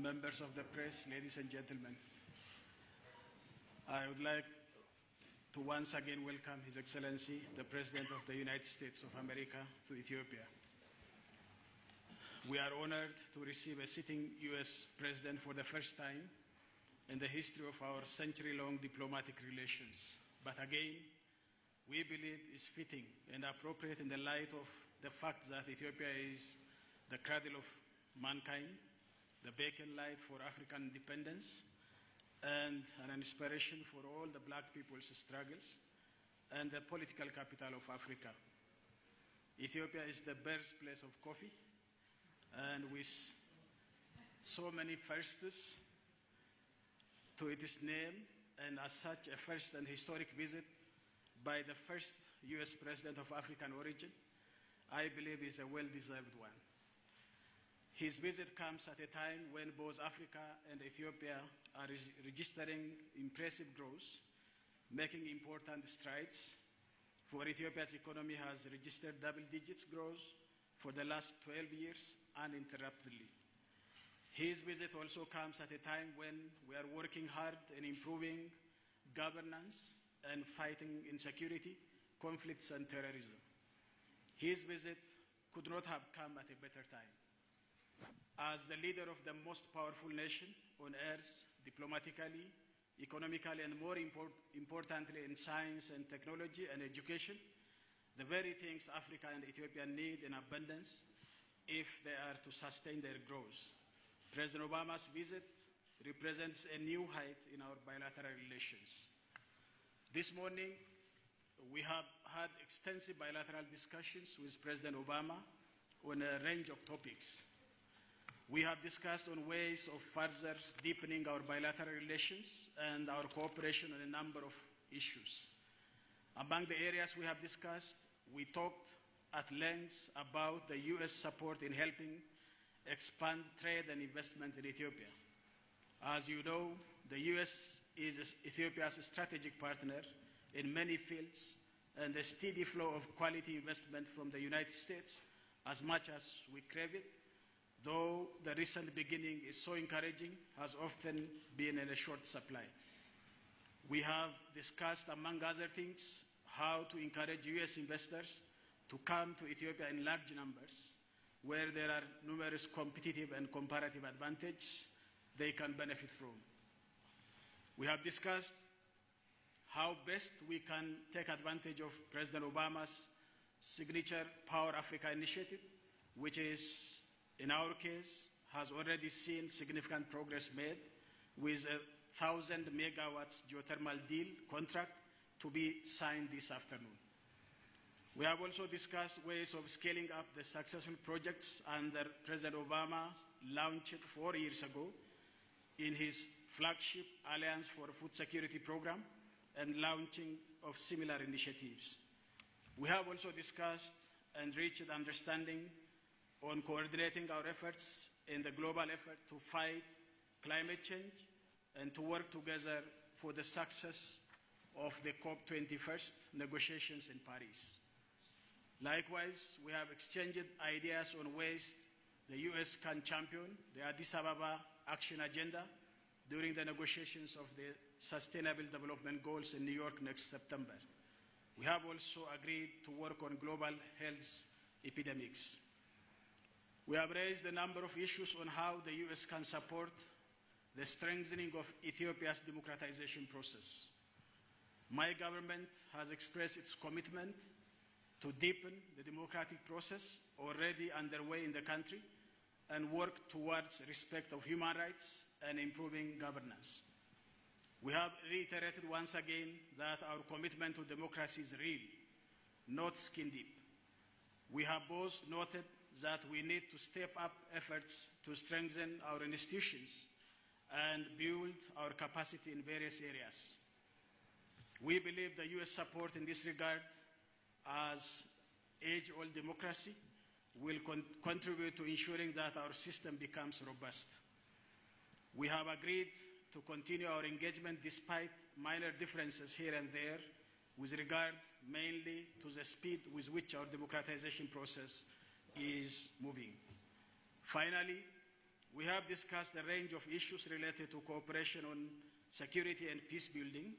members of the press, ladies and gentlemen. I would like to once again welcome His Excellency, the President of the United States of America, to Ethiopia. We are honored to receive a sitting U.S. President for the first time in the history of our century-long diplomatic relations. But again, we believe it's fitting and appropriate in the light of the fact that Ethiopia is the cradle of mankind, the beacon light for African independence, and an inspiration for all the black people's struggles, and the political capital of Africa. Ethiopia is the birthplace of coffee, and with so many firsts to its name, and as such a first and historic visit by the first U.S. President of African origin, I believe is a well-deserved one. His visit comes at a time when both Africa and Ethiopia are registering impressive growth, making important strides. For Ethiopia's economy has registered double-digit growth for the last 12 years uninterruptedly. His visit also comes at a time when we are working hard in improving governance and fighting insecurity, conflicts, and terrorism. His visit could not have come at a better time. As the leader of the most powerful nation on earth, diplomatically, economically, and more importantly in science and technology and education, the very things Africa and Ethiopia need in abundance if they are to sustain their growth. President Obama's visit represents a new height in our bilateral relations. This morning, we have had extensive bilateral discussions with President Obama on a range of topics. We have discussed on ways of further deepening our bilateral relations and our cooperation on a number of issues. Among the areas we have discussed, we talked at length about the U.S. support in helping expand trade and investment in Ethiopia. As you know, the U.S. is Ethiopia's strategic partner in many fields, and a steady flow of quality investment from the United States, as much as we crave it, though the recent beginning is so encouraging, has often been in a short supply. We have discussed, among other things, how to encourage U.S. investors to come to Ethiopia in large numbers, where there are numerous competitive and comparative advantages they can benefit from. We have discussed how best we can take advantage of President Obama's signature Power Africa initiative, which is, in our case, has already seen significant progress made with a 1,000 megawatts geothermal deal contract to be signed this afternoon. We have also discussed ways of scaling up the successful projects under President Obama launched 4 years ago in his flagship Alliance for Food Security program and launching of similar initiatives. We have also discussed and reached understanding on coordinating our efforts in the global effort to fight climate change and to work together for the success of the COP21 negotiations in Paris. Likewise, we have exchanged ideas on ways the U.S. can champion the Addis Ababa Action Agenda during the negotiations of the Sustainable Development Goals in New York next September. We have also agreed to work on global health epidemics. We have raised a number of issues on how the U.S. can support the strengthening of Ethiopia's democratization process. My government has expressed its commitment to deepen the democratic process already underway in the country and work towards respect of human rights and improving governance. We have reiterated once again that our commitment to democracy is real, not skin deep. We have both noted that we need to step up efforts to strengthen our institutions and build our capacity in various areas. We believe the U.S. support in this regard as age-old democracy will contribute to ensuring that our system becomes robust. We have agreed to continue our engagement despite minor differences here and there with regard mainly to the speed with which our democratization process is moving. Finally, We have discussed a range of issues related to cooperation on security and peace building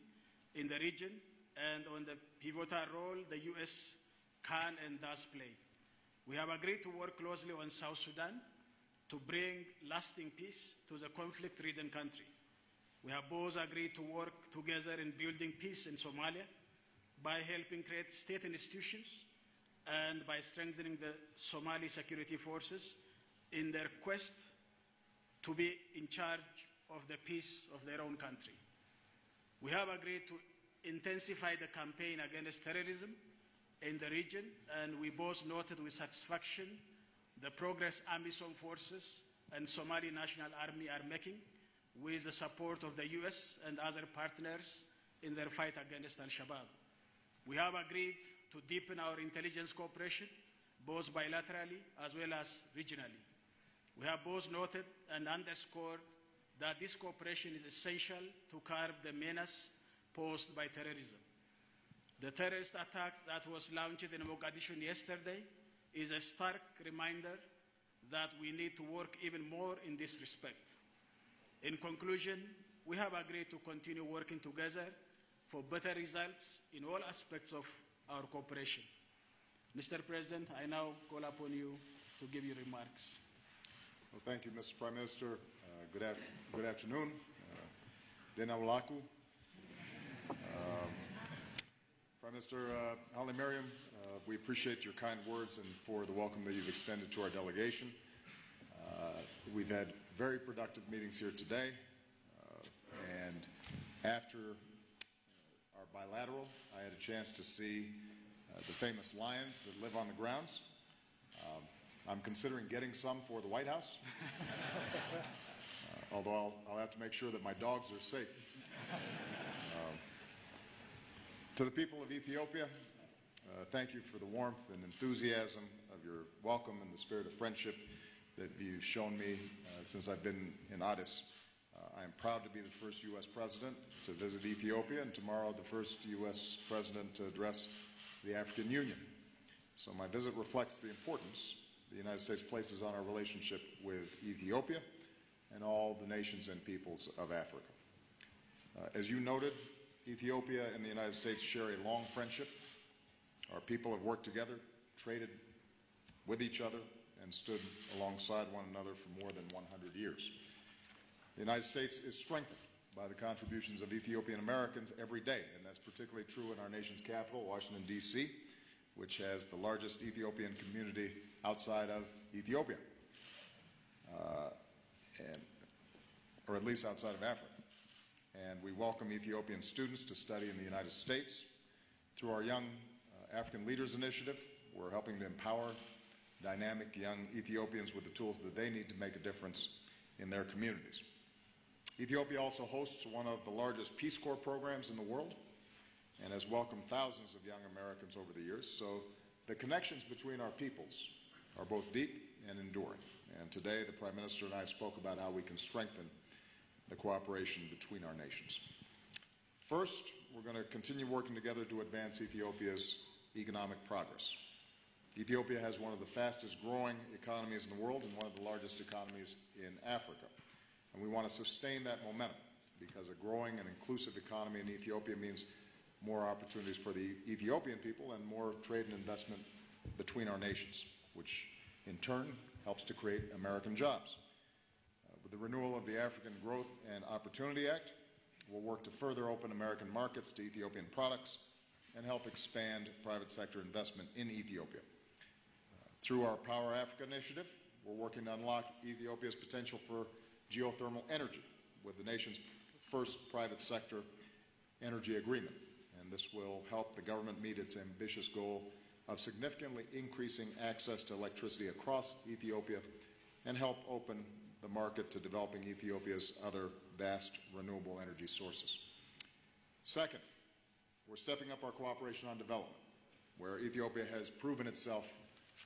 in the region and on the pivotal role the U.S. can and does play. We have agreed to work closely on South Sudan to bring lasting peace to the conflict-ridden country. We have both agreed to work together in building peace in Somalia by helping create state institutions and by strengthening the Somali security forces in their quest to be in charge of the peace of their own country. We have agreed to intensify the campaign against terrorism in the region, and we both noted with satisfaction the progress AMISOM forces and Somali National Army are making with the support of the US and other partners in their fight against Al-Shabaab. We have agreed to deepen our intelligence cooperation, both bilaterally as well as regionally. We have both noted and underscored that this cooperation is essential to curb the menace posed by terrorism. The terrorist attack that was launched in Mogadishu yesterday is a stark reminder that we need to work even more in this respect. In conclusion, we have agreed to continue working together for better results in all aspects of our cooperation. Mr. President, I now call upon you to give your remarks. Well, thank you, Mr. Prime Minister. Good afternoon. Denawalaku. Prime Minister Hailemariam, we appreciate your kind words and for the welcome that you've extended to our delegation. We've had very productive meetings here today, and after our bilateral, I had a chance to see the famous lions that live on the grounds. I'm considering getting some for the White House, although I'll have to make sure that my dogs are safe. To the people of Ethiopia, thank you for the warmth and enthusiasm of your welcome and the spirit of friendship that you've shown me since I've been in Addis. I am proud to be the first U.S. president to visit Ethiopia, and tomorrow the first U.S. president to address the African Union. So my visit reflects the importance the United States places on our relationship with Ethiopia and all the nations and peoples of Africa. As you noted, Ethiopia and the United States share a long friendship. Our people have worked together, traded with each other, and stood alongside one another for more than 100 years. The United States is strengthened by the contributions of Ethiopian Americans every day, and that's particularly true in our nation's capital, Washington, D.C., which has the largest Ethiopian community outside of Ethiopia, or at least outside of Africa. And we welcome Ethiopian students to study in the United States. Through our Young African Leaders Initiative, we're helping to empower dynamic young Ethiopians with the tools that they need to make a difference in their communities. Ethiopia also hosts one of the largest Peace Corps programs in the world and has welcomed thousands of young Americans over the years. So the connections between our peoples are both deep and enduring. And today the Prime Minister and I spoke about how we can strengthen the cooperation between our nations. First, we're going to continue working together to advance Ethiopia's economic progress. Ethiopia has one of the fastest growing economies in the world and one of the largest economies in Africa. And we want to sustain that momentum because a growing and inclusive economy in Ethiopia means more opportunities for the Ethiopian people and more trade and investment between our nations, which in turn helps to create American jobs. With the renewal of the African Growth and Opportunity Act, we'll work to further open American markets to Ethiopian products and help expand private sector investment in Ethiopia. Through our Power Africa initiative, we're working to unlock Ethiopia's potential for geothermal energy with the nation's first private sector energy agreement. And this will help the government meet its ambitious goal of significantly increasing access to electricity across Ethiopia and help open the market to developing Ethiopia's other vast renewable energy sources. Second, we're stepping up our cooperation on development, where Ethiopia has proven itself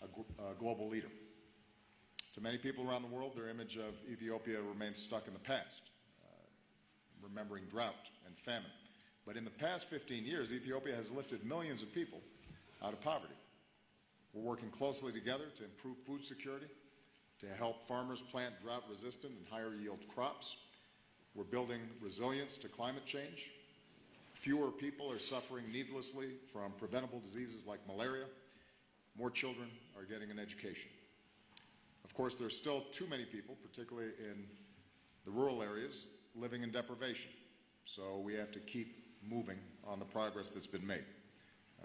a global leader. To many people around the world, their image of Ethiopia remains stuck in the past, remembering drought and famine. But in the past 15 years, Ethiopia has lifted millions of people out of poverty. We're working closely together to improve food security, to help farmers plant drought-resistant and higher-yield crops. We're building resilience to climate change. Fewer people are suffering needlessly from preventable diseases like malaria. More children are getting an education. Of course, there's still too many people, particularly in the rural areas, living in deprivation. So we have to keep moving on the progress that's been made.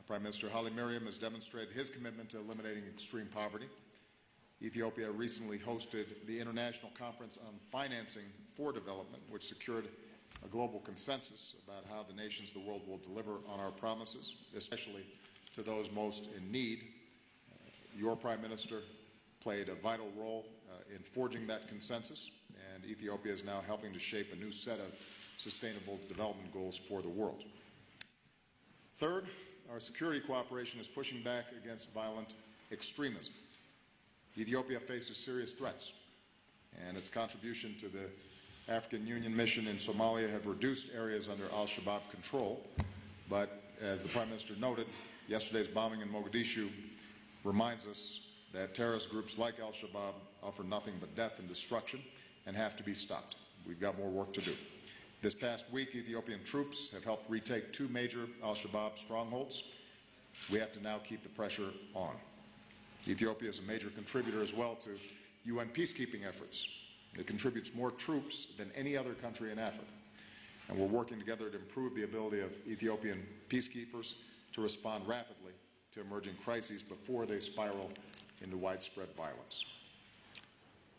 Prime Minister Hailemariam has demonstrated his commitment to eliminating extreme poverty. Ethiopia recently hosted the International Conference on Financing for Development, which secured a global consensus about how the nations of the world will deliver on our promises, especially to those most in need. Your Prime Minister played a vital role in forging that consensus, and Ethiopia is now helping to shape a new set of sustainable development goals for the world. Third, our security cooperation is pushing back against violent extremism. Ethiopia faces serious threats, and its contribution to the African Union mission in Somalia have reduced areas under al-Shabaab control. But as the Prime Minister noted, yesterday's bombing in Mogadishu reminds us that terrorist groups like al-Shabaab offer nothing but death and destruction and have to be stopped. We've got more work to do. This past week, Ethiopian troops have helped retake 2 major al-Shabaab strongholds. We have to now keep the pressure on. Ethiopia is a major contributor as well to UN peacekeeping efforts. It contributes more troops than any other country in Africa. And we're working together to improve the ability of Ethiopian peacekeepers to respond rapidly to emerging crises before they spiral into widespread violence.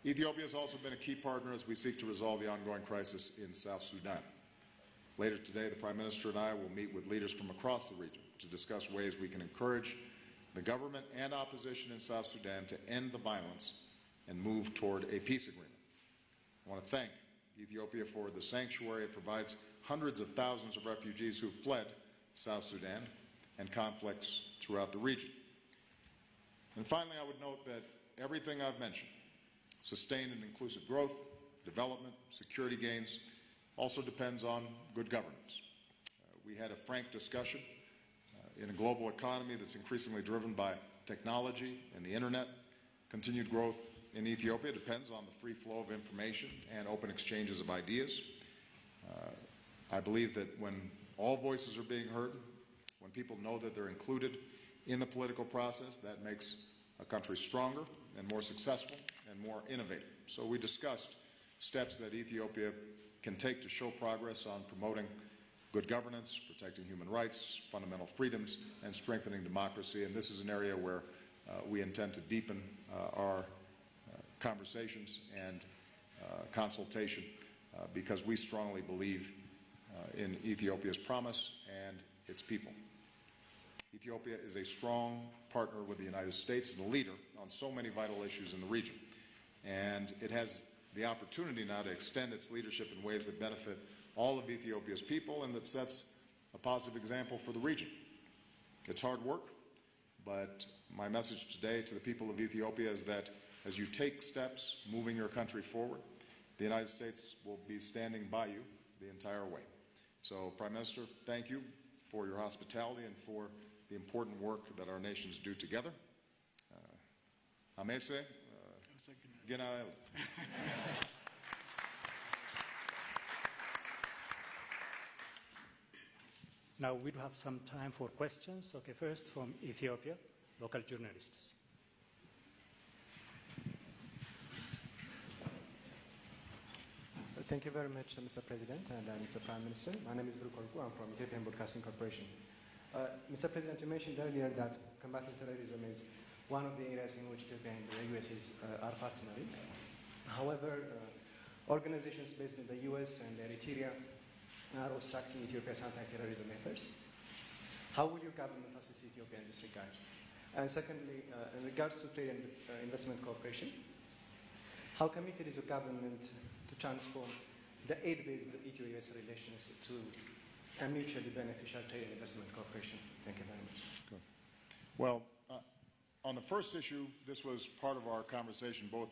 Ethiopia has also been a key partner as we seek to resolve the ongoing crisis in South Sudan. Later today, the Prime Minister and I will meet with leaders from across the region to discuss ways we can encourage the government and opposition in South Sudan to end the violence and move toward a peace agreement. I want to thank Ethiopia for the sanctuary it provides hundreds of thousands of refugees who have fled South Sudan and conflicts throughout the region. And finally, I would note that everything I've mentioned, sustained and inclusive growth, development, security gains, also depends on good governance. We had a frank discussion in a global economy that's increasingly driven by technology and the internet. Continued growth in Ethiopia depends on the free flow of information and open exchanges of ideas. I believe that when all voices are being heard, when people know that they're included in the political process, that makes a country stronger and more successful and more innovative. So we discussed steps that Ethiopia can take to show progress on promoting good governance, protecting human rights, fundamental freedoms, and strengthening democracy. And this is an area where we intend to deepen our conversations and consultation because we strongly believe in Ethiopia's promise and its people. Ethiopia is a strong partner with the United States and a leader on so many vital issues in the region. And it has the opportunity now to extend its leadership in ways that benefit all of Ethiopia's people and that sets a positive example for the region. It's hard work, but my message today to the people of Ethiopia is that as you take steps moving your country forward, the United States will be standing by you the entire way. So, Prime Minister, thank you for your hospitality and for the important work that our nations do together. Amese, Ginael. Now we do have some time for questions. Okay, first from Ethiopia, local journalists. Thank you very much, Mr. President and Mr. Prime Minister. My name is Brukorgu. I'm from Ethiopian Broadcasting Corporation. Mr. President, you mentioned earlier that combating terrorism is one of the areas in which Ethiopia and the US are partnering. However, organizations based in the US and Eritrea are obstructing Ethiopia's anti-terrorism efforts. How will your government assist Ethiopia in this regard? And secondly, in regards to Trade and Investment Cooperation, how committed is your government to transform the aid-based Ethio-US relations to a mutually beneficial trade and investment cooperation? Thank you very much. Good. Well, on the first issue, this was part of our conversation both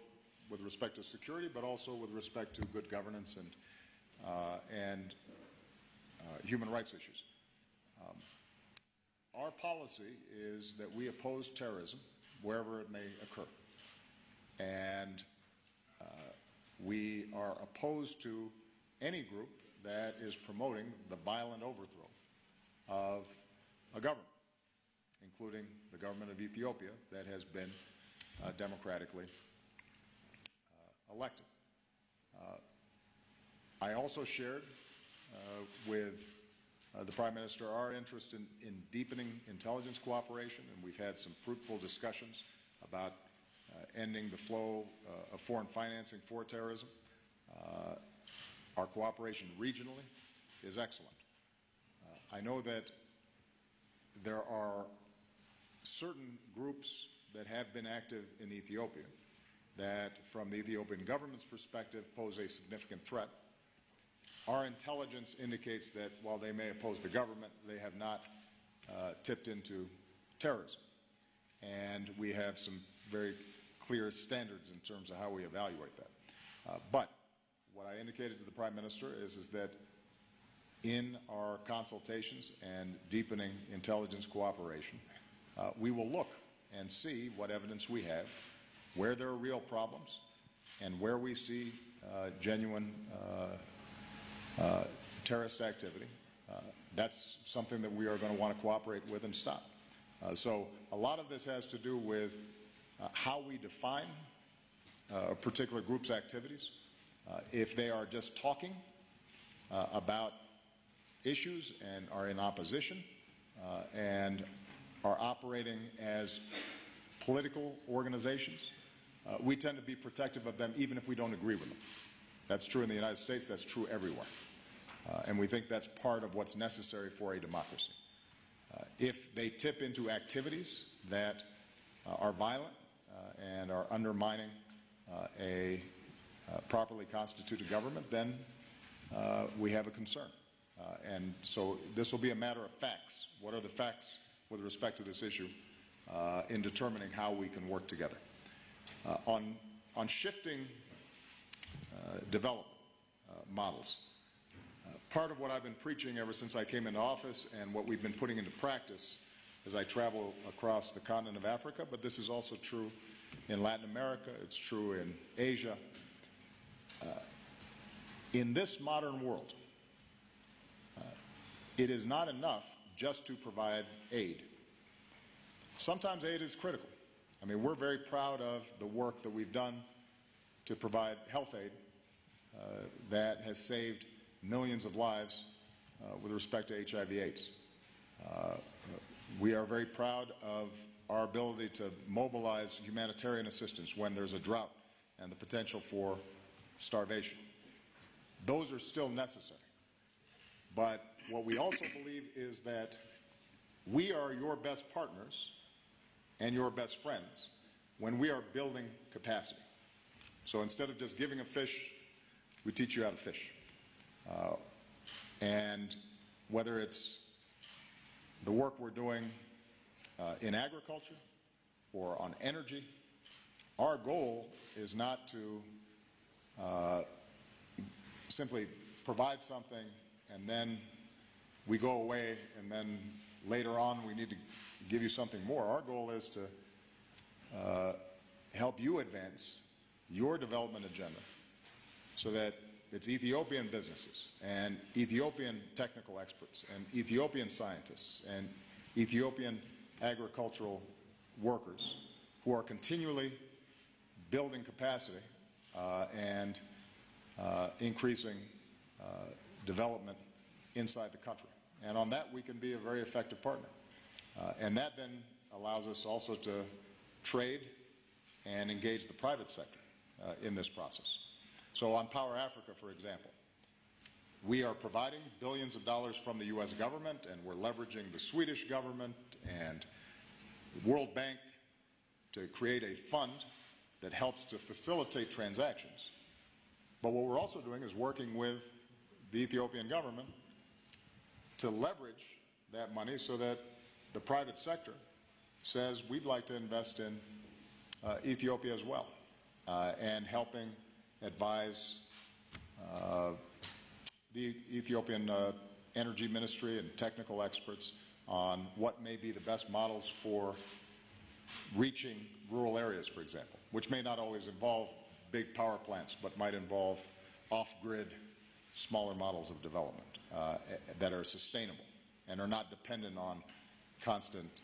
with respect to security, but also with respect to good governance and human rights issues. Our policy is that we oppose terrorism wherever it may occur. And We are opposed to any group that is promoting the violent overthrow of a government, including the government of Ethiopia that has been democratically elected. I also shared with the Prime Minister our interest in deepening intelligence cooperation, and we've had some fruitful discussions about ending the flow of foreign financing for terrorism. Our cooperation regionally is excellent. I know that there are certain groups that have been active in Ethiopia that, from the Ethiopian government's perspective, pose a significant threat. Our intelligence indicates that while they may oppose the government, they have not tipped into terrorism. And we have some very clear standards in terms of how we evaluate that. But what I indicated to the Prime Minister is that in our consultations and deepening intelligence cooperation, we will look and see what evidence we have, where there are real problems, and where we see genuine terrorist activity. That's something that we are going to want to cooperate with and stop. So a lot of this has to do with how we define a particular group's activities. If they are just talking about issues and are in opposition and are operating as political organizations, we tend to be protective of them even if we don't agree with them. That's true in the United States, that's true everywhere. And we think that's part of what's necessary for a democracy. If they tip into activities that are violent and are undermining a properly constituted government, then we have a concern. And so this will be a matter of facts. What are the facts with respect to this issue in determining how we can work together? On shifting development models, part of what I've been preaching ever since I came into office and what we've been putting into practice as I travel across the continent of Africa, but this is also true in Latin America, it's true in Asia. In this modern world, it is not enough just to provide aid. Sometimes aid is critical. I mean, we're very proud of the work that we've done to provide health aid that has saved millions of lives with respect to HIV/AIDS. We are very proud of our ability to mobilize humanitarian assistance when there's a drought and the potential for starvation. Those are still necessary. But what we also believe is that we are your best partners and your best friends when we are building capacity. So instead of just giving a fish, we teach you how to fish. And whether it's the work we're doing in agriculture or on energy, our goal is not to simply provide something and then we go away and then later on we need to give you something more. Our goal is to help you advance your development agenda so that it's Ethiopian businesses and Ethiopian technical experts and Ethiopian scientists and Ethiopian agricultural workers who are continually building capacity and increasing development inside the country. And on that we can be a very effective partner. And that then allows us also to trade and engage the private sector in this process. So on Power Africa, for example, we are providing billions of dollars from the U.S. government, and we're leveraging the Swedish government and the World Bank to create a fund that helps to facilitate transactions. But what we're also doing is working with the Ethiopian government to leverage that money so that the private sector says we'd like to invest in Ethiopia as well, and helping advise the Ethiopian Energy Ministry and technical experts on what may be the best models for reaching rural areas, for example, which may not always involve big power plants, but might involve off-grid, smaller models of development that are sustainable and are not dependent on constant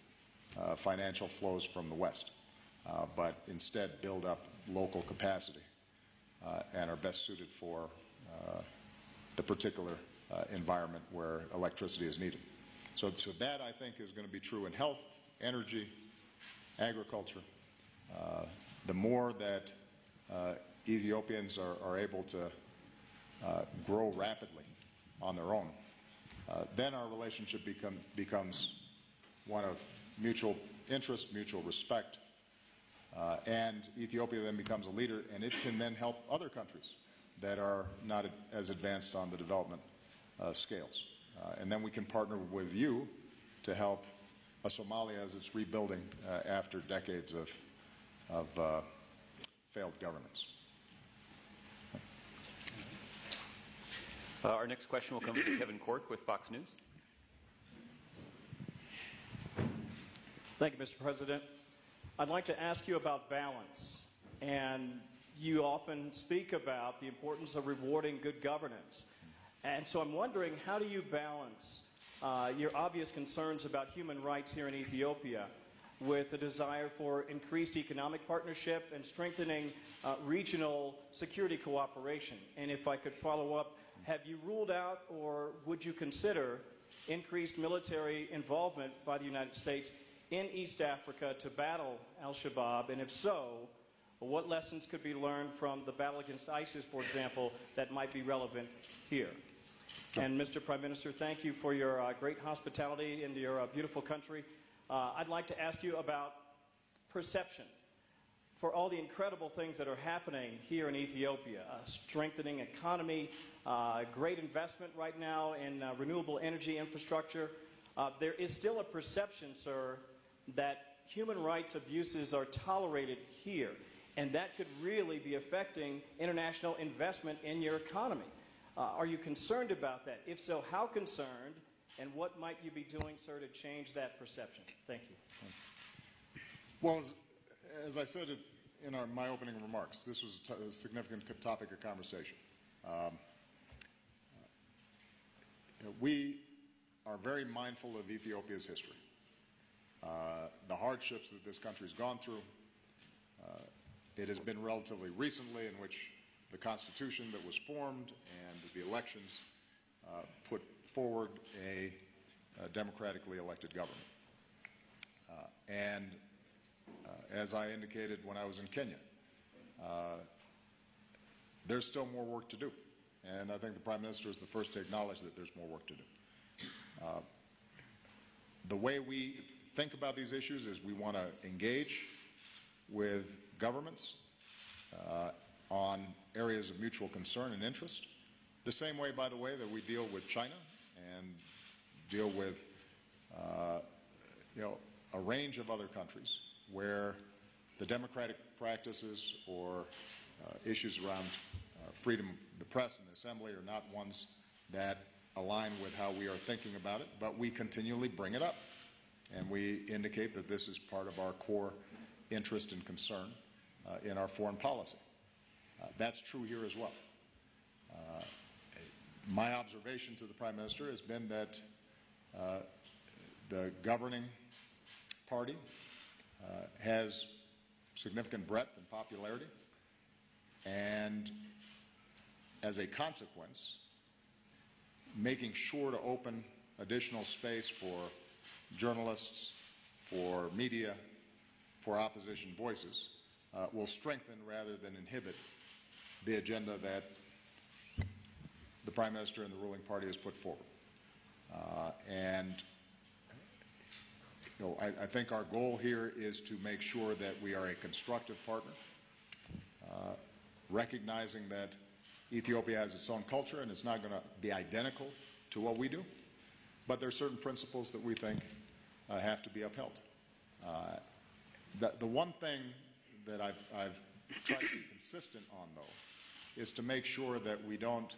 financial flows from the West, but instead build up local capacity and are best suited for the particular environment where electricity is needed. So that, I think, is going to be true in health, energy, agriculture. The more that Ethiopians are able to grow rapidly on their own, then our relationship becomes one of mutual interest, mutual respect, and Ethiopia then becomes a leader, and it can then help other countries that are not as advanced on the development scales. And then we can partner with you to help Somalia as it's rebuilding after decades of failed governance. Our next question will come from Kevin Cork with Fox News. Thank you, Mr. President. I'd like to ask you about balance. And you often speak about the importance of rewarding good governance. And so I'm wondering, how do you balance your obvious concerns about human rights here in Ethiopia with the desire for increased economic partnership and strengthening regional security cooperation? And if I could follow up, have you ruled out or would you consider increased military involvement by the United States in East Africa to battle al-Shabaab? And if so, what lessons could be learned from the battle against ISIS, for example, that might be relevant here? And Mr. Prime Minister, thank you for your great hospitality in your beautiful country. I'd like to ask you about perception. For all the incredible things that are happening here in Ethiopia, strengthening economy, great investment right now in renewable energy infrastructure, there is still a perception, sir, that human rights abuses are tolerated here, and that could really be affecting international investment in your economy. Are you concerned about that? If so, how concerned, and what might you be doing, sir, to change that perception? Thank you. Well, as I said in my opening remarks, this was a significant topic of conversation. We are very mindful of Ethiopia's history, the hardships that this country's gone through. It has been relatively recently in which the Constitution that was formed and the elections put forward a democratically elected government. As I indicated when I was in Kenya, there's still more work to do. And I think the Prime Minister is the first to acknowledge that there's more work to do. The way we think about these issues is we want to engage with governments on areas of mutual concern and interest, the same way, by the way, that we deal with China and deal with a range of other countries where the democratic practices or issues around freedom of the press and the assembly are not ones that align with how we are thinking about it, but we continually bring it up. And we indicate that this is part of our core interest and concern in our foreign policy. That's true here as well. My observation to the Prime Minister has been that the governing party has significant breadth and popularity, and as a consequence, making sure to open additional space for journalists, for media, for opposition voices will strengthen rather than inhibit the agenda that the Prime Minister and the ruling party has put forward. I think our goal here is to make sure that we are a constructive partner, recognizing that Ethiopia has its own culture and it's not going to be identical to what we do, but there are certain principles that we think have to be upheld. The one thing that I've tried to be consistent on, though, is to make sure that we don't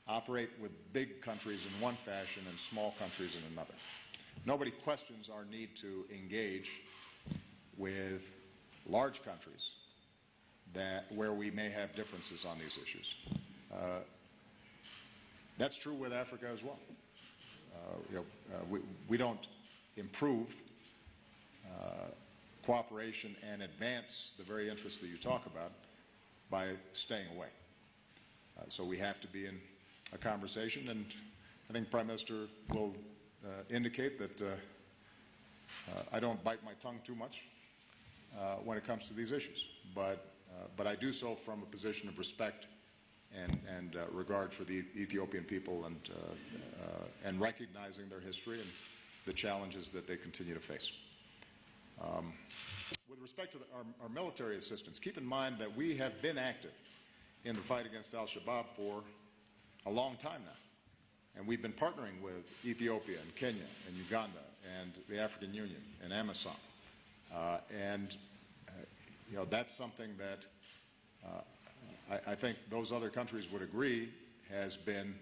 operate with big countries in one fashion and small countries in another. Nobody questions our need to engage with large countries where we may have differences on these issues. That's true with Africa as well. We don't improve cooperation and advance the very interests that you talk about by staying away. So we have to be in a conversation, and I think Prime Minister will indicate that I don't bite my tongue too much when it comes to these issues, but I do so from a position of respect and regard for the Ethiopian people and recognizing their history and the challenges that they continue to face. With respect to our military assistance, keep in mind that we have been active in the fight against Al-Shabaab for a long time now. And we've been partnering with Ethiopia and Kenya and Uganda and the African Union and AMISOM. That's something that I think those other countries would agree has been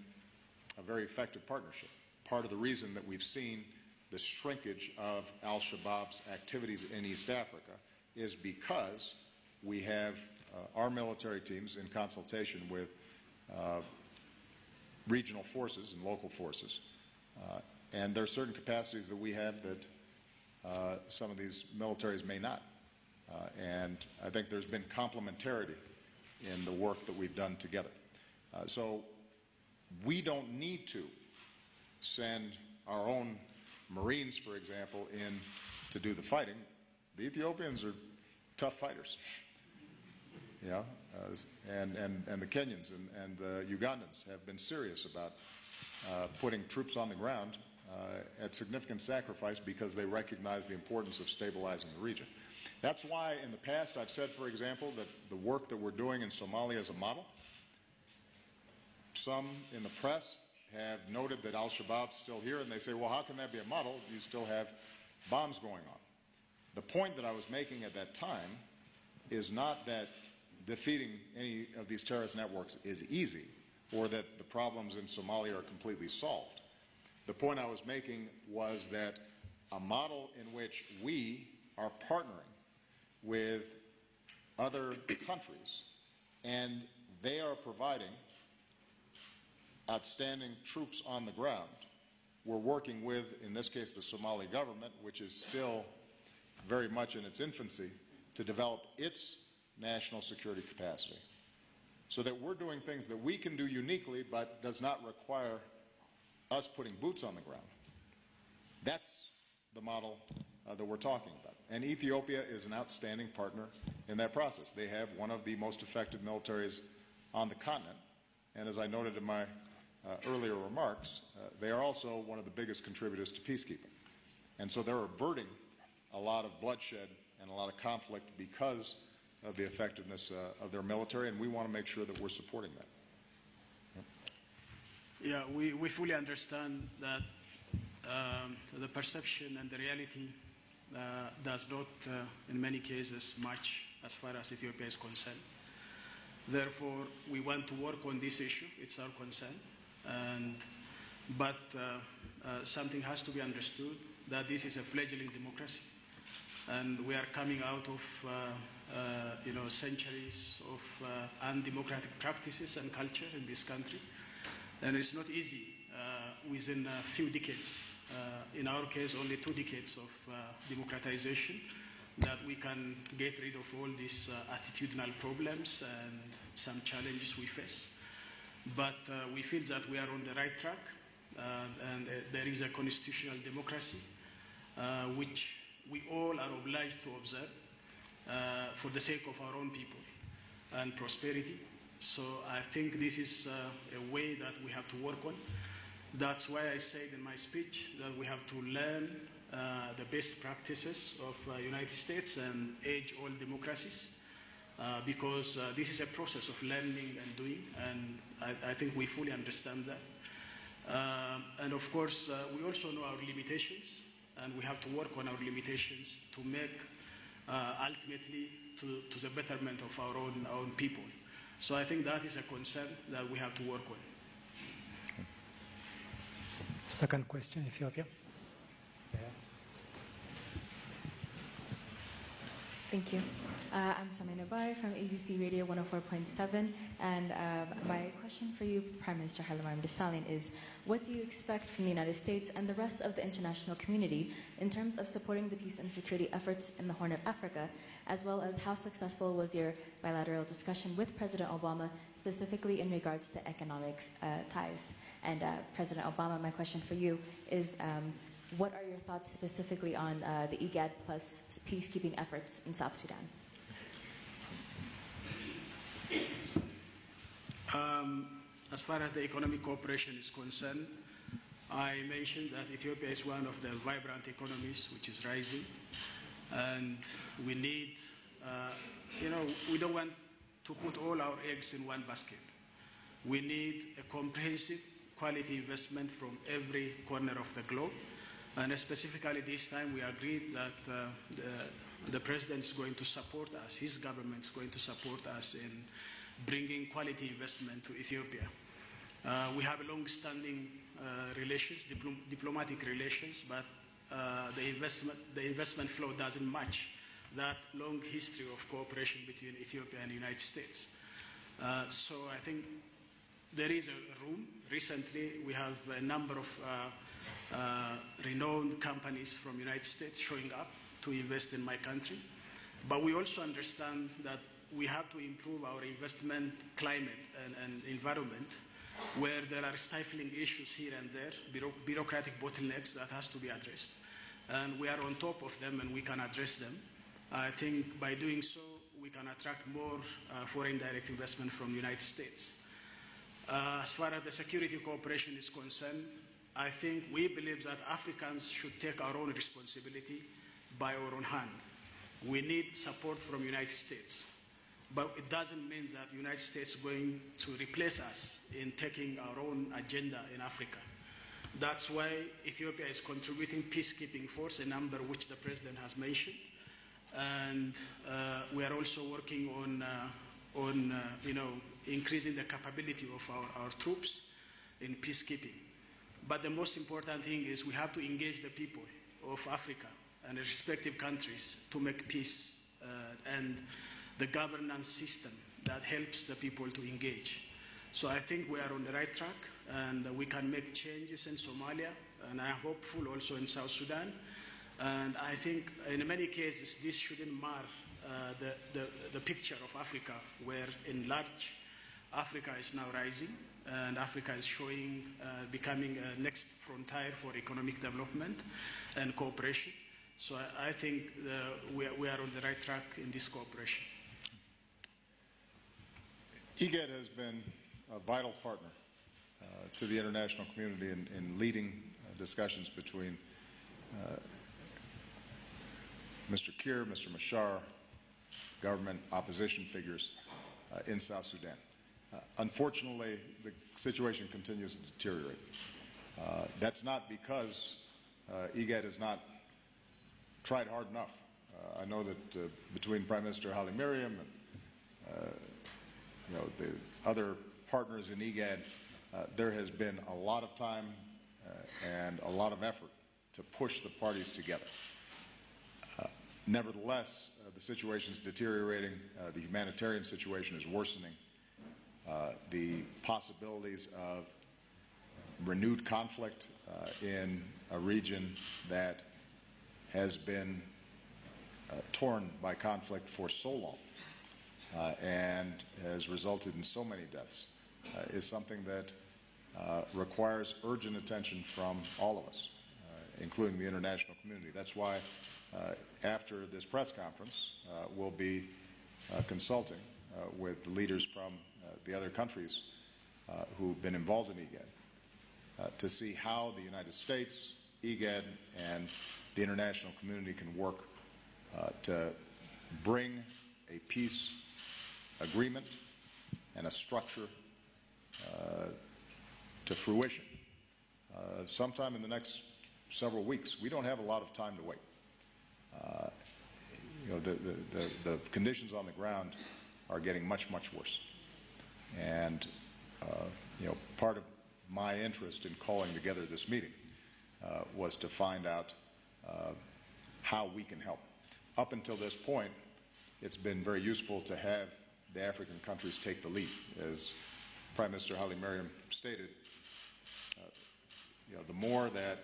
a very effective partnership. Part of the reason that we've seen the shrinkage of Al-Shabaab's activities in East Africa is because we have our military teams in consultation with regional forces and local forces. And there are certain capacities that we have that some of these militaries may not. And I think there's been complementarity in the work that we've done together. So we don't need to send our own Marines, for example, in to do the fighting. The Ethiopians are tough fighters, and the Kenyans and the Ugandans have been serious about putting troops on the ground at significant sacrifice because they recognize the importance of stabilizing the region. That's why in the past I've said, for example, that the work that we're doing in Somalia is a model. Some in the press have noted that Al-Shabaab's still here, and they say, well, how can that be a model? You still have bombs going on. The point that I was making at that time is not that defeating any of these terrorist networks is easy or that the problems in Somalia are completely solved. The point I was making was that a model in which we are partnering with other countries and they are providing outstanding troops on the ground. We're working with, in this case, the Somali government, which is still very much in its infancy, to develop its national security capacity. So that we're doing things that we can do uniquely, but does not require us putting boots on the ground. That's the model that we're talking about. And Ethiopia is an outstanding partner in that process. They have one of the most effective militaries on the continent. And as I noted in my earlier remarks, they are also one of the biggest contributors to peacekeeping. And so they're averting a lot of bloodshed and a lot of conflict because of the effectiveness of their military, and we want to make sure that we're supporting that. Yeah, we fully understand that the perception and the reality does not, in many cases, match as far as Ethiopia is concerned. Therefore, we want to work on this issue. It's our concern. But something has to be understood, that this is a fledgling democracy. And we are coming out of centuries of undemocratic practices and culture in this country. And it's not easy within a few decades, in our case only 2 decades of democratization, that we can get rid of all these attitudinal problems and some challenges we face. But we feel that we are on the right track, and there is a constitutional democracy which we all are obliged to observe for the sake of our own people and prosperity. So I think this is a way that we have to work on. That's why I said in my speech that we have to learn the best practices of United States and age-old democracies, because this is a process of learning and doing, and I think we fully understand that. And of course, we also know our limitations, and we have to work on our limitations to make ultimately to the betterment of our own people. So I think that is a concern that we have to work on. Second question, Ethiopia. Thank you. I'm Samina Bai from ABC Radio 104.7, and my question for you, Prime Minister Hailemariam Desalegn, is what do you expect from the United States and the rest of the international community in terms of supporting the peace and security efforts in the Horn of Africa, as well as how successful was your bilateral discussion with President Obama, specifically in regards to economic ties? And President Obama, my question for you is, what are your thoughts specifically on the IGAD plus peacekeeping efforts in South Sudan? As far as the economic cooperation is concerned, I mentioned that Ethiopia is one of the vibrant economies which is rising, and we need, we don't want to put all our eggs in one basket. We need a comprehensive quality investment from every corner of the globe, and specifically this time we agreed that the President is going to support us, his government is going to support us in bringing quality investment to Ethiopia. We have long-standing relations, diplomatic relations, but the investment flow doesn't match that long history of cooperation between Ethiopia and the United States. So I think there is a room. Recently, we have a number of renowned companies from the United States showing up to invest in my country. But we also understand that we have to improve our investment climate and environment, where there are stifling issues here and there, bureaucratic bottlenecks that has to be addressed. And we are on top of them and we can address them. I think by doing so, we can attract more foreign direct investment from the United States. As far as the security cooperation is concerned, I think we believe that Africans should take our own responsibility by our own hand. We need support from the United States. But it doesn't mean that the United States is going to replace us in taking our own agenda in Africa. That's why Ethiopia is contributing peacekeeping force, a number which the President has mentioned. And we are also working on increasing the capability of our troops in peacekeeping. But the most important thing is we have to engage the people of Africa and the respective countries to make peace and the governance system that helps the people to engage. So I think we are on the right track, and we can make changes in Somalia, and I am hopeful also in South Sudan. And I think in many cases this shouldn't mar the picture of Africa, where in large Africa is now rising, and Africa is showing, becoming a next frontier for economic development and cooperation. So I think we are on the right track in this cooperation. IGAD has been a vital partner to the international community in leading discussions between Mr. Kiir, Mr. Machar, government opposition figures in South Sudan. Unfortunately, the situation continues to deteriorate. That's not because IGAD has not tried hard enough. I know that between Prime Minister Hailemariam and the other partners in IGAD, there has been a lot of time and a lot of effort to push the parties together. Nevertheless, the situation is deteriorating. The humanitarian situation is worsening. The possibilities of renewed conflict in a region that has been torn by conflict for so long and has resulted in so many deaths is something that requires urgent attention from all of us, including the international community. That's why after this press conference, we'll be consulting with the leaders from the other countries who've been involved in IGAD to see how the United States, IGAD, and the international community can work to bring a peace agreement and a structure to fruition sometime in the next several weeks. We don't have a lot of time to wait. The conditions on the ground are getting much, much worse. And part of my interest in calling together this meeting was to find out how we can help. Up until this point, it's been very useful to have the African countries take the lead. As Prime Minister Hailemariam stated, the more that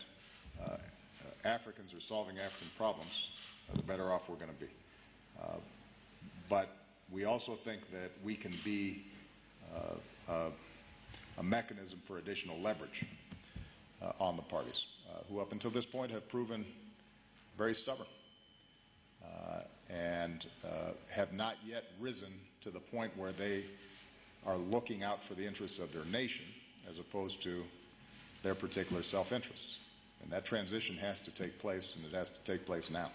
Africans are solving African problems, the better off we're going to be. But we also think that we can be a mechanism for additional leverage on the parties, who up until this point have proven very stubborn and have not yet risen to the point where they are looking out for the interests of their nation as opposed to their particular self-interests. And that transition has to take place, and it has to take place now.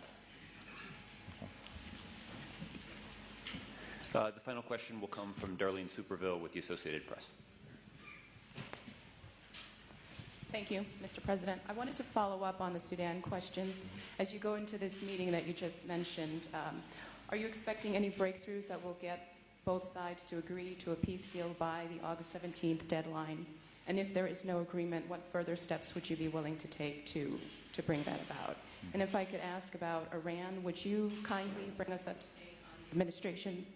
The final question will come from Darlene Superville with the Associated Press. Thank you, Mr. President. I wanted to follow up on the Sudan question. As you go into this meeting that you just mentioned, are you expecting any breakthroughs that will get both sides to agree to a peace deal by the August 17th deadline? And if there is no agreement, what further steps would you be willing to take to bring that about? And if I could ask about Iran, would you kindly bring us up to date on the administration's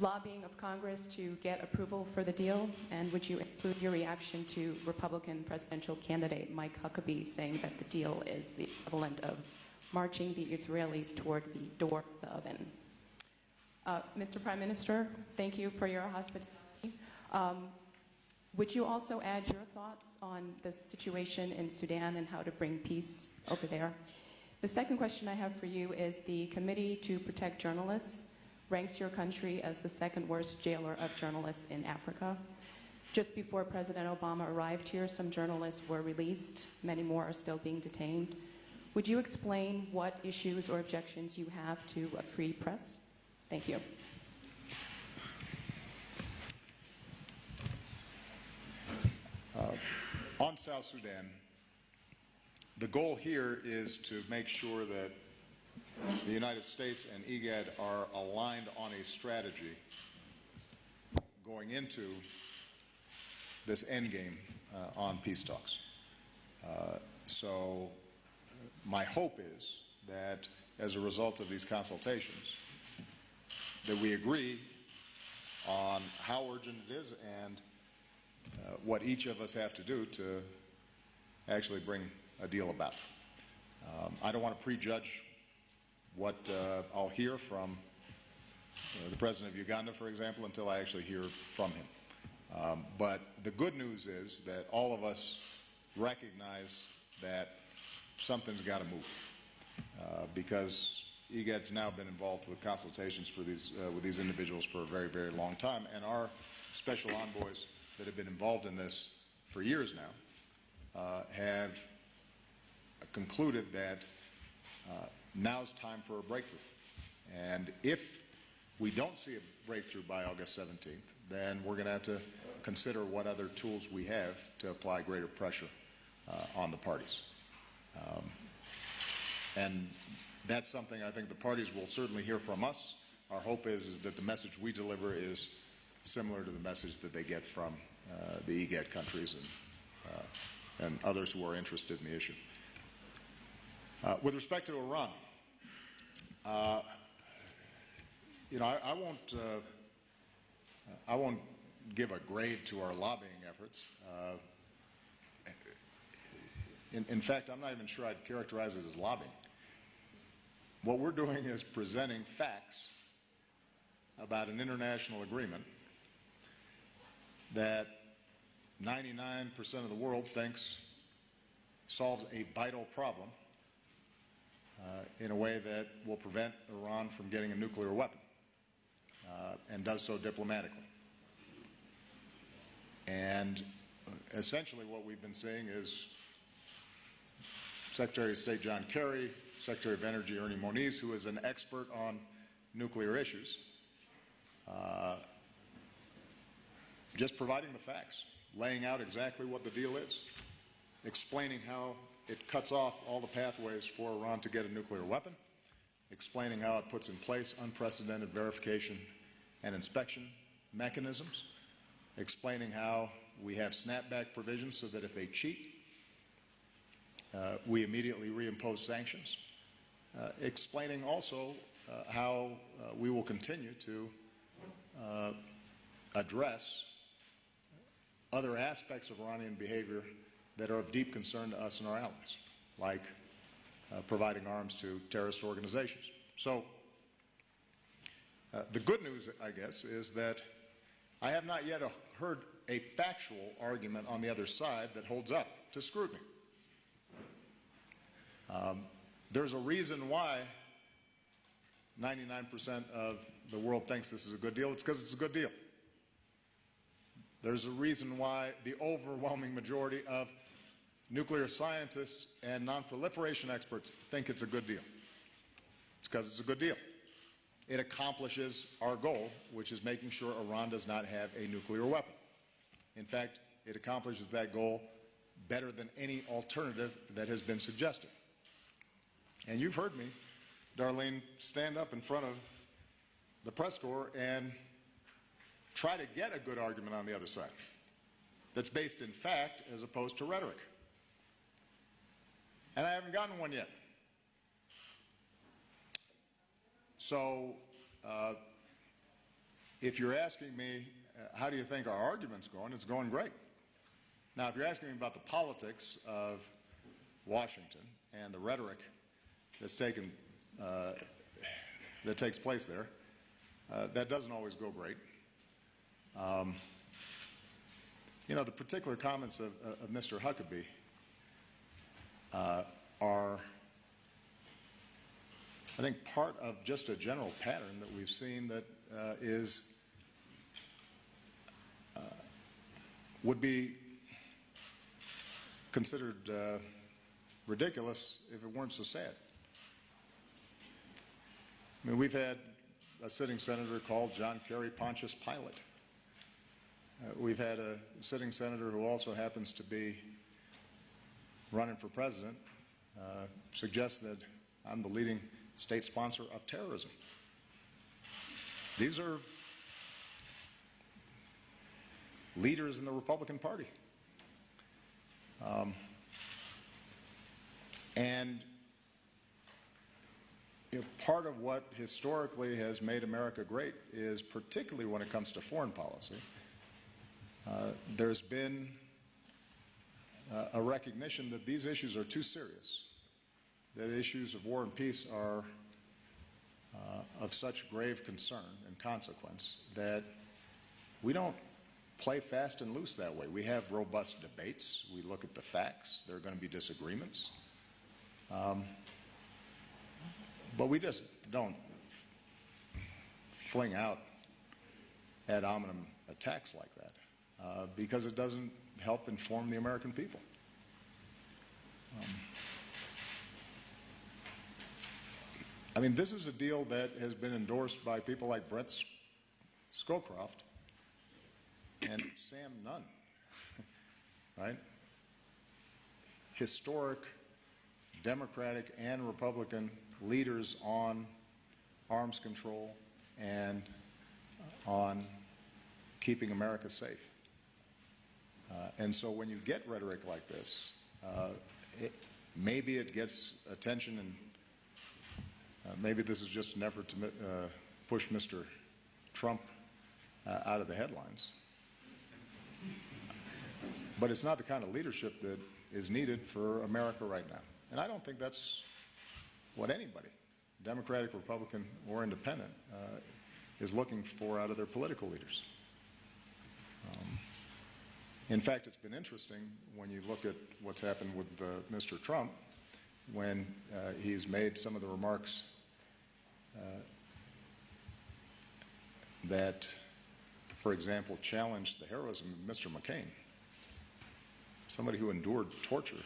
lobbying of Congress to get approval for the deal? And would you include your reaction to Republican presidential candidate Mike Huckabee saying that the deal is the equivalent of marching the Israelis toward the door of the oven? Mr. Prime Minister, thank you for your hospitality. Would you also add your thoughts on the situation in Sudan and how to bring peace over there? The second question I have for you is the Committee to Protect Journalists ranks your country as the second worst jailer of journalists in Africa. Just before President Obama arrived here, some journalists were released. Many more are still being detained. Would you explain what issues or objections you have to a free press? Thank you. On South Sudan, the goal here is to make sure that the United States and IGAD are aligned on a strategy going into this endgame on peace talks. So my hope is that as a result of these consultations, that we agree on how urgent it is and what each of us have to do to actually bring a deal about. I don't want to prejudge what I'll hear from the President of Uganda, for example, until I actually hear from him. But the good news is that all of us recognize that something's got to move because IGAD's now been involved with consultations for with these individuals for a very, very long time, and our special envoys that have been involved in this for years now have concluded that now's time for a breakthrough. And if we don't see a breakthrough by August 17th, then we're going to have to consider what other tools we have to apply greater pressure on the parties. And that's something I think the parties will certainly hear from us. Our hope is that the message we deliver is similar to the message that they get from the IGAD countries and others who are interested in the issue. With respect to Iran, you know, I won't give a grade to our lobbying efforts. In fact, I'm not even sure I'd characterize it as lobbying. What we're doing is presenting facts about an international agreement that 99% of the world thinks solves a vital problem in a way that will prevent Iran from getting a nuclear weapon, and does so diplomatically. And essentially what we've been seeing is Secretary of State John Kerry, Secretary of Energy Ernie Moniz, who is an expert on nuclear issues, just providing the facts, laying out exactly what the deal is, explaining how it cuts off all the pathways for Iran to get a nuclear weapon, explaining how it puts in place unprecedented verification and inspection mechanisms, explaining how we have snapback provisions so that if they cheat, we immediately reimpose sanctions, explaining also how we will continue to address other aspects of Iranian behavior that are of deep concern to us and our allies, like providing arms to terrorist organizations. So the good news, I guess, is that I have not yet heard a factual argument on the other side that holds up to scrutiny. There's a reason why 99% of the world thinks this is a good deal. It's because it's a good deal. There's a reason why the overwhelming majority of nuclear scientists and non-proliferation experts think it's a good deal. It's because it's a good deal. It accomplishes our goal, which is making sure Iran does not have a nuclear weapon. In fact, it accomplishes that goal better than any alternative that has been suggested. And you've heard me, Darlene, stand up in front of the press corps and try to get a good argument on the other side that's based in fact as opposed to rhetoric. And I haven't gotten one yet. So if you're asking me, how do you think our argument's going? It's going great. Now, if you're asking me about the politics of Washington and the rhetoric that's that takes place there, that doesn't always go great. You know, the particular comments of Mr. Huckabee are, I think, part of just a general pattern that we've seen that would be considered ridiculous if it weren't so sad. I mean, we've had a sitting senator called John Kerry Pontius Pilate. We've had a sitting senator who also happens to be running for president suggest that I'm the leading state sponsor of terrorism. These are leaders in the Republican Party. And you know, part of what historically has made America great is, particularly when it comes to foreign policy, there's been a recognition that these issues are too serious, that issues of war and peace are of such grave concern and consequence that we don't play fast and loose that way. We have robust debates. We look at the facts. There are going to be disagreements. But we just don't fling out ad hominem attacks like that because it doesn't help inform the American people. I mean, this is a deal that has been endorsed by people like Brett Scowcroft and Sam Nunn, right? Historic Democratic and Republican leaders on arms control and on keeping America safe. And so when you get rhetoric like this, maybe it gets attention, and maybe this is just an effort to push Mr. Trump out of the headlines. But it's not the kind of leadership that is needed for America right now. And I don't think that's what anybody, Democratic, Republican, or Independent, is looking for out of their political leaders. In fact, it's been interesting when you look at what's happened with Mr. Trump, when he's made some of the remarks that, for example, challenged the heroism of Mr. McCain, somebody who endured torture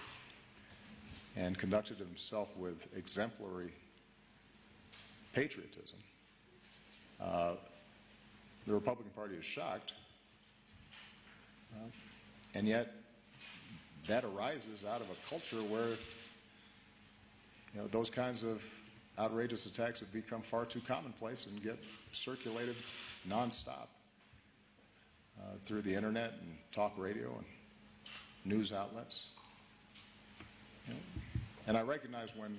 and conducted himself with exemplary patriotism. The Republican Party is shocked, and yet that arises out of a culture where those kinds of outrageous attacks have become far too commonplace and get circulated nonstop through the internet and talk radio and news outlets. And I recognize when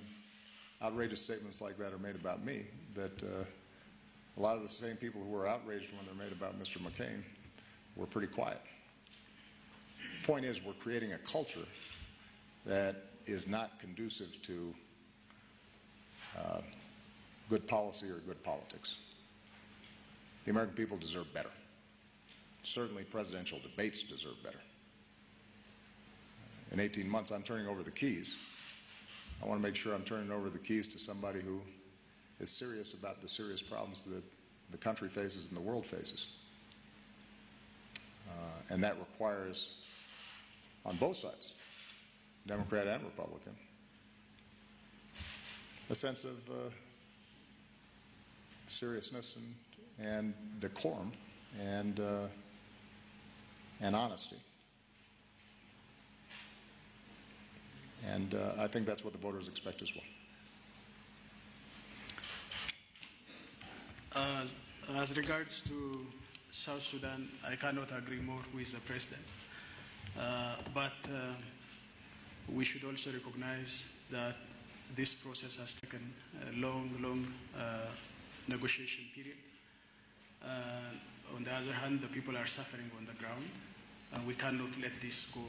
outrageous statements like that are made about me, that a lot of the same people who were outraged when they're made about Mr. McCain were pretty quiet. Point is, we're creating a culture that is not conducive to good policy or good politics. The American people deserve better. Certainly presidential debates deserve better. In 18 months, I'm turning over the keys. I want to make sure I'm turning over the keys to somebody who is serious about the serious problems that the country faces and the world faces. And that requires, on both sides, Democrat and Republican, a sense of seriousness and decorum and honesty. And I think that's what the voters expect as well. As regards to South Sudan, I cannot agree more with the President. But we should also recognize that this process has taken a long negotiation period. On the other hand, the people are suffering on the ground, and we cannot let this go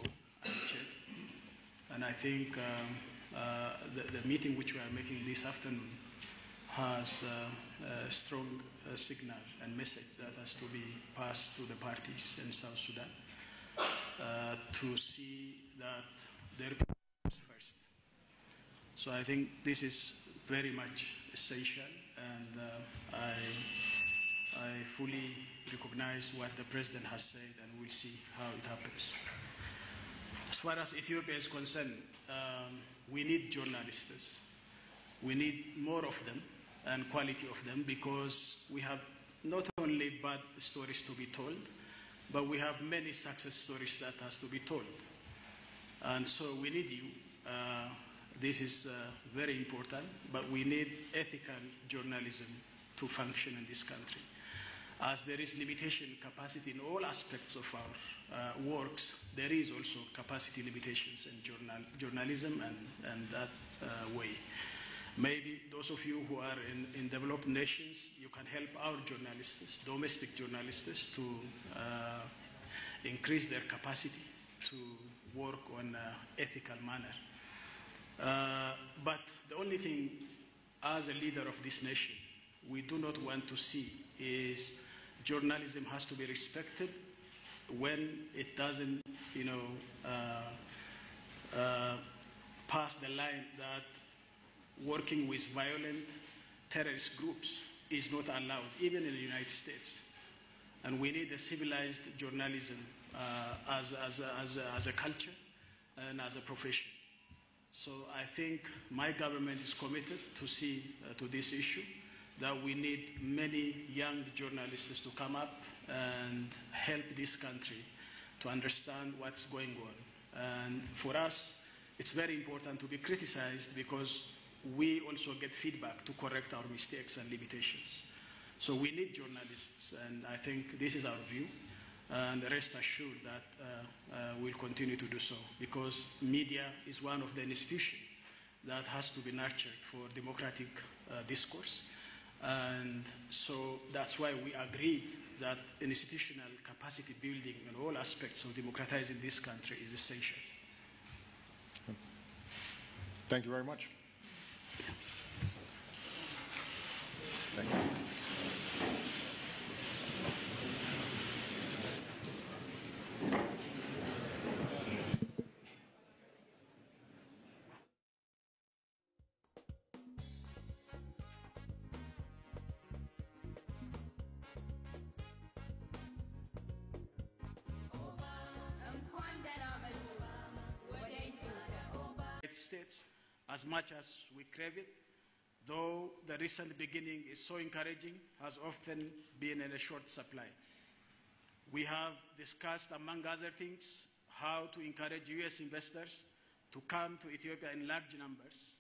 unchecked. And I think the meeting which we are making this afternoon has a strong signal and message that has to be passed to the parties in South Sudan to see that their people is first. So I think this is very much essential, and I fully recognize what the President has said, and we'll see how it happens. As far as Ethiopia is concerned, we need journalists. We need more of them and quality of them, because we have not only bad stories to be told, but we have many success stories that has to be told. And so we need you. This is very important, but we need ethical journalism to function in this country. As there is limitation capacity in all aspects of our works, there is also capacity limitations in journalism and that way. Maybe those of you who are in developed nations, you can help our journalists, domestic journalists, to increase their capacity to work on an ethical manner. But the only thing, as a leader of this nation, we do not want to see is journalism has to be respected when it doesn't, pass the line that working with violent terrorist groups is not allowed, even in the United States. And we need a civilized journalism as a culture and as a profession. So I think my government is committed to see to this issue, that we need many young journalists to come up and help this country to understand what's going on. And for us, it's very important to be criticized, because we also get feedback to correct our mistakes and limitations. So we need journalists, and I think this is our view. And rest assured that we'll continue to do so, because media is one of the institutions that has to be nurtured for democratic discourse. And so that's why we agreed that institutional capacity building in all aspects of democratizing this country is essential. Thank you very much. Thank you. States, as much as we crave it, though the recent beginning is so encouraging, has often been in a short supply. We have discussed, among other things, how to encourage US investors to come to Ethiopia in large numbers,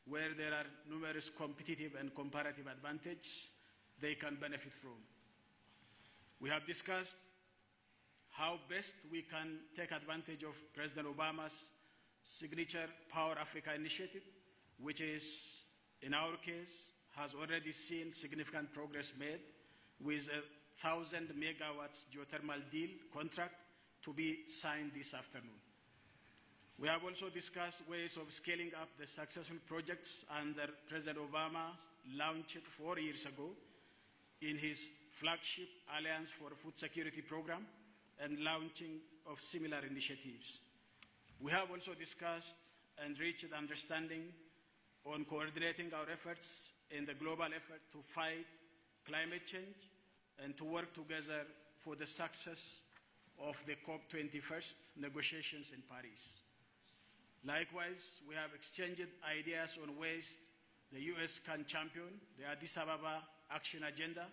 where there are numerous competitive and comparative advantages they can benefit from. We have discussed how best we can take advantage of President Obama's signature Power Africa initiative, which is in our case, has already seen significant progress made with a 1,000 megawatts geothermal deal contract to be signed this afternoon. We have also discussed ways of scaling up the successful projects under President Obama launched 4 years ago in his flagship Alliance for Food Security program and launching of similar initiatives. We have also discussed and reached understanding on coordinating our efforts in the global effort to fight climate change and to work together for the success of the COP21 negotiations in Paris. Likewise, we have exchanged ideas on ways the U.S. can champion the Addis Ababa Action Agenda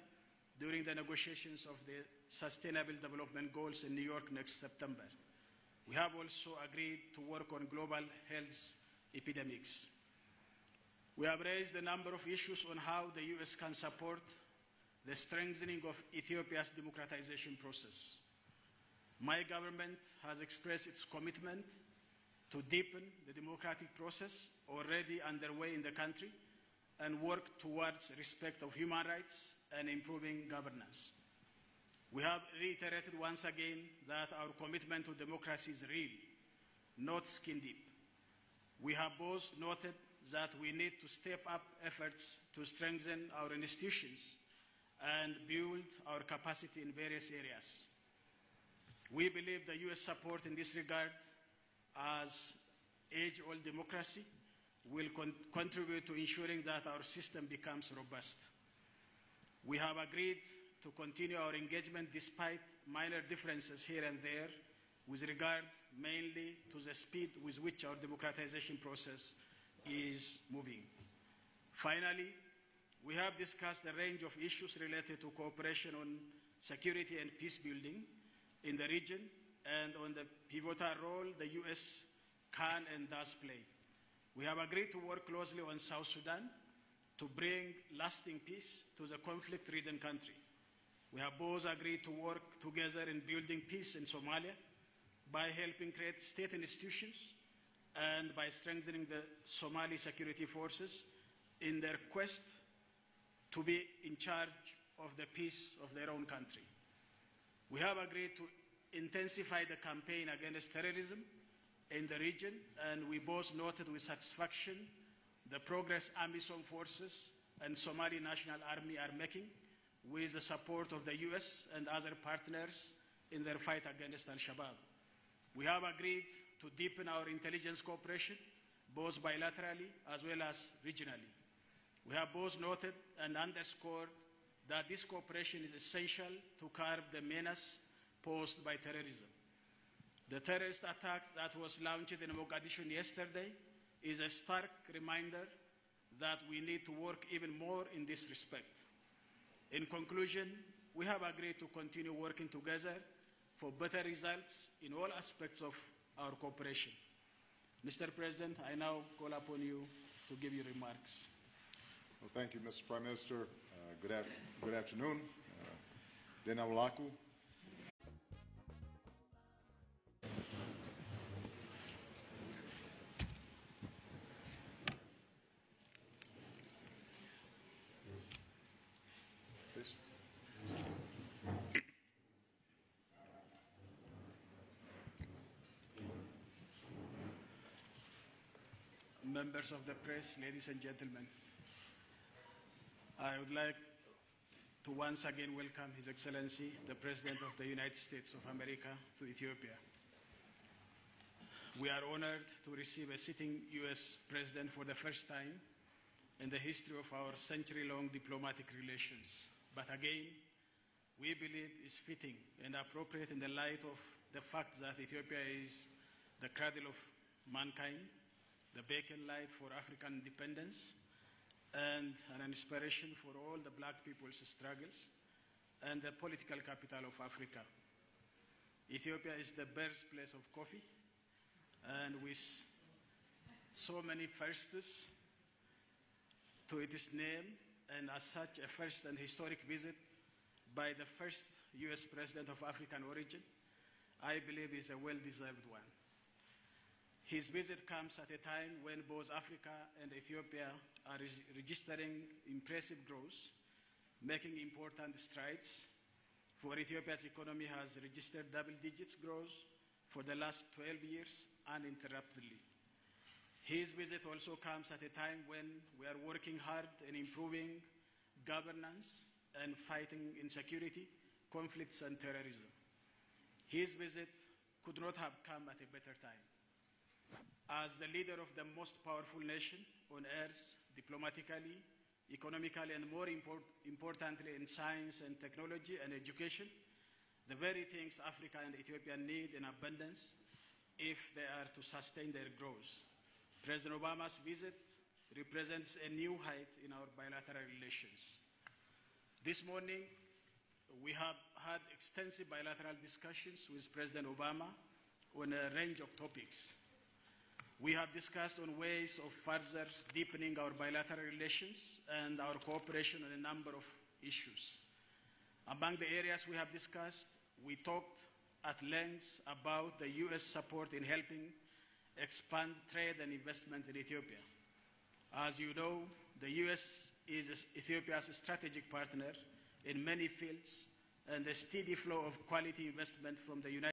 during the negotiations of the Sustainable Development Goals in New York next September. We have also agreed to work on global health epidemics. We have raised a number of issues on how the U.S. can support the strengthening of Ethiopia's democratization process. My government has expressed its commitment to deepen the democratic process already underway in the country and work towards respect of human rights and improving governance. We have reiterated once again that our commitment to democracy is real, not skin deep. We have both noted that we need to step up efforts to strengthen our institutions and build our capacity in various areas. We believe the U.S. support in this regard as age-old democracy will contribute to ensuring that our system becomes robust. We have agreed to continue our engagement despite minor differences here and there with regard mainly to the speed with which our democratization process is moving. Finally, we have discussed a range of issues related to cooperation on security and peace building in the region and on the pivotal role the U.S. can and does play. We have agreed to work closely on South Sudan to bring lasting peace to the conflict-ridden country. We have both agreed to work together in building peace in Somalia by helping create state institutions and by strengthening the Somali security forces in their quest to be in charge of the peace of their own country. We have agreed to intensify the campaign against terrorism in the region, and we both noted with satisfaction the progress AMISOM forces and Somali National Army are making with the support of the U.S. and other partners in their fight against Al-Shabaab. We have agreed to deepen our intelligence cooperation, both bilaterally as well as regionally. We have both noted and underscored that this cooperation is essential to curb the menace posed by terrorism. The terrorist attack that was launched in Mogadishu yesterday is a stark reminder that we need to work even more in this respect. In conclusion, we have agreed to continue working together for better results in all aspects of our cooperation. Mr. President, I now call upon you to give your remarks. Well, thank you, Mr. Prime Minister. Good afternoon. Dena Ulaku. Please. Members of the press, ladies and gentlemen, I would like to once again welcome His Excellency, the President of the United States of America, to Ethiopia. We are honored to receive a sitting U.S. President for the first time in the history of our century-long diplomatic relations. But again, we believe it's fitting and appropriate in the light of the fact that Ethiopia is the cradle of mankind, the beacon light for African independence, and an inspiration for all the black people's struggles, and the political capital of Africa. Ethiopia is the birthplace of coffee, and with so many firsts to its name, and as such a first and historic visit by the first U.S. President of African origin, I believe is a well-deserved one. His visit comes at a time when both Africa and Ethiopia are registering impressive growth, making important strides. For Ethiopia's economy has registered double-digit growth for the last 12 years uninterruptedly. His visit also comes at a time when we are working hard in improving governance and fighting insecurity, conflicts, and terrorism. His visit could not have come at a better time. As the leader of the most powerful nation on earth, diplomatically, economically, and more importantly in science and technology and education, the very things Africa and Ethiopia need in abundance if they are to sustain their growth. President Obama's visit represents a new height in our bilateral relations. This morning, we have had extensive bilateral discussions with President Obama on a range of topics. We have discussed on ways of further deepening our bilateral relations and our cooperation on a number of issues. Among the areas we have discussed, we talked at length about the U.S. support in helping expand trade and investment in Ethiopia. As you know, the U.S. is Ethiopia's strategic partner in many fields, and a steady flow of quality investment from the United